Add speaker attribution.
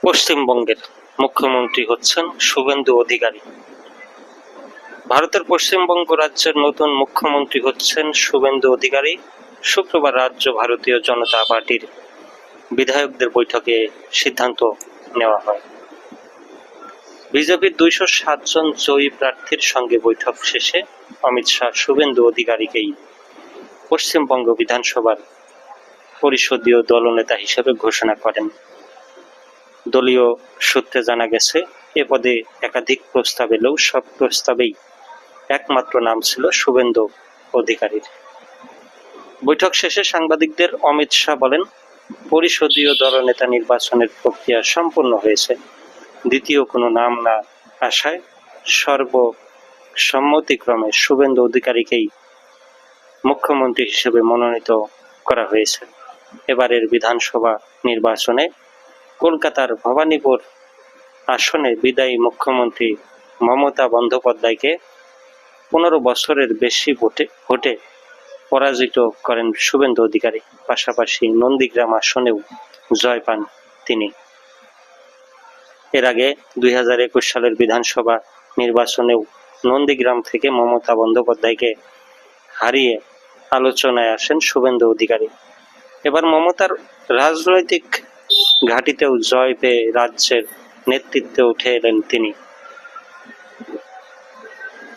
Speaker 1: পশ্চিমবঙ্গের মুখ্যমন্ত্রী হচ্ছেন শুভেন্দু অধিকারী। ভারতের পশ্চিমবঙ্গ রাজ্যের নতুন মুখ্যমন্ত্রী হচ্ছেন শুভেন্দু অধিকারী। শুক্রবার রাজ্য ভারতীয় জনতা পার্টির বিধায়কদের বৈঠকে সিদ্ধান্ত নেওয়া হয়। বিজেপির 207 জন জয়ী প্রার্থীর সঙ্গে বৈঠক শেষে অমিত শাহ শুভেন্দু অধিকারীকেই পশ্চিমবঙ্গ বিধানসভার পরিষদীয় দলনেতা হিসেবে ঘোষণা করেন। দলীয় সূত্রে জানা গেছে, এ পদে একাধিক প্রস্তাব এলেও সব প্রস্তাবেই একমাত্র নাম ছিল শুভেন্দু অধিকারীর। বৈঠক শেষে সাংবাদিকদের অমিত শাহ বলেন, পরিষদীয় দলনেতা নির্বাচনের প্রক্রিয়া সম্পূর্ণ হয়েছে। দ্বিতীয় কোনো নাম না আসায় সর্বসম্মতিক্রমে শুভেন্দু অধিকারীকেই মুখ্যমন্ত্রী হিসেবে মনোনীত করা হয়েছে। এবারের বিধানসভা নির্বাচনে কলকাতার ভবানীপুর আসনে বিদায়ী মুখ্যমন্ত্রী মমতা বন্দ্যোপাধ্যায়কে 15 বছরের বেশি ভোটে পরাজিত করেন শুভেন্দু অধিকারী। পাশাপাশি নন্দীগ্রাম আসনেও জয় পান তিনি। এর আগে 2021 সালের বিধানসভা নির্বাচনেও নন্দীগ্রাম থেকে মমতা বন্দ্যোপাধ্যায়কে হারিয়ে আলোচনায় আসেন শুভেন্দু অধিকারী। এবার মমতার রাজনৈতিক ঘাঁটিতেও জয় পেয়ে রাজ্যের নেতৃত্বে উঠে এলেন তিনি।